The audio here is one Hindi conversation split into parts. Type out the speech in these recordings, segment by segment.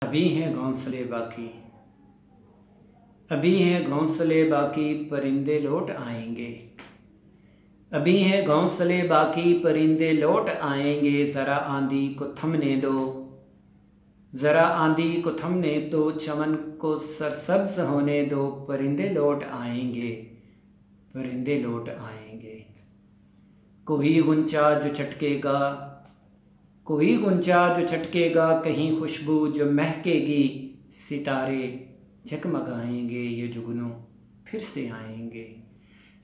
अभी हैं घोंसले बाकी, अभी हैं घोंसले बाकी, परिंदे लौट आएंगे। अभी हैं घोंसले बाकी, परिंदे लौट आएंगे। ज़रा आंधी को थमने दो, ज़रा आंधी को थमने दो, चमन को सरसब्ज होने दो। परिंदे लौट आएंगे, परिंदे लौट आएंगे। कोई गुंचा जो चटकेगा, कोई गुंचा जो चटकेगा, कहीं खुशबू जो महकेगी। सितारे झकमगाएंगे, ये जुगनू फिर से आएंगे।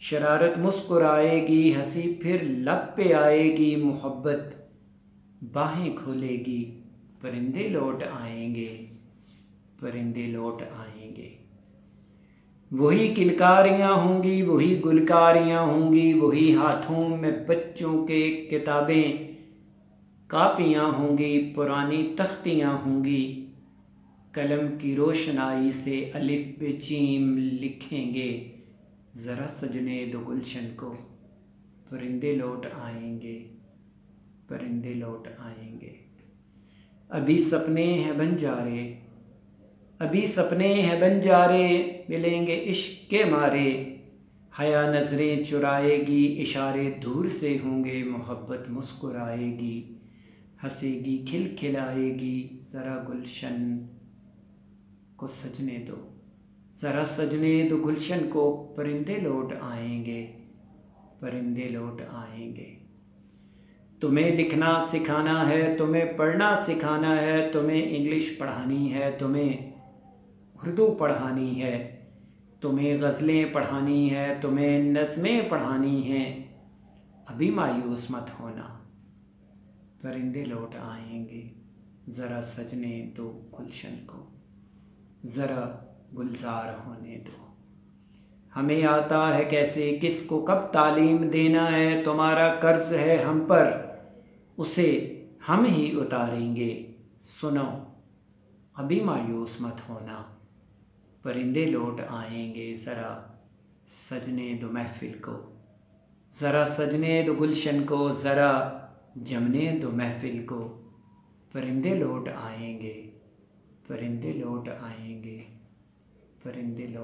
शरारत मुस्कुराएगी, हंसी फिर लब पे आएगी। मोहब्बत बाहें खोलेगी, परिंदे लौट आएंगे, परिंदे लौट आएंगे। वही किलकारियाँ होंगी, वही गुलकारियाँ होंगी, वही हाथों में बच्चों के किताबें कापियाँ होंगी। पुरानी तख्तियाँ होंगी, कलम की रोशनाई से अलिफ पे चीम लिखेंगे। ज़रा सजने दो गुलशन को, परिंदे लौट आएंगे, परिंदे लौट आएंगे। अभी सपने हैं बंजारे, अभी सपने हैं बंजारे, मिलेंगे इश्क के मारे। हया नजरें चुराएगी, इशारे दूर से होंगे। मोहब्बत मुस्कुराएगी, हंसेगी खिलखिलाएगी। ज़रा गुलशन को सजने दो, ज़रा सजने दो गुलशन को। परिंदे लौट आएंगे, परिंदे लौट आएंगे। तुम्हें लिखना सिखाना है, तुम्हें पढ़ना सिखाना है, तुम्हें इंग्लिश पढ़ानी है, तुम्हें उर्दू पढ़ानी है, तुम्हें गज़लें पढ़ानी है, तुम्हें नज़में पढ़ानी हैं। अभी मायूस मत होना, परिंदे लौट आएंगे। ज़रा सजने दो गुलशन को, ज़रा गुलजार होने दो। हमें आता है कैसे किसको कब तालीम देना है। तुम्हारा कर्ज है हम पर, उसे हम ही उतारेंगे। सुनो अभी मायूस मत होना, परिंदे लौट आएंगे। ज़रा सजने दो महफिल को, ज़रा सजने दो गुलशन को, ज़रा जमने दो महफिल को। परिंदे लौट आएंगे, परिंदे लौट आएंगे, परिंदे लौट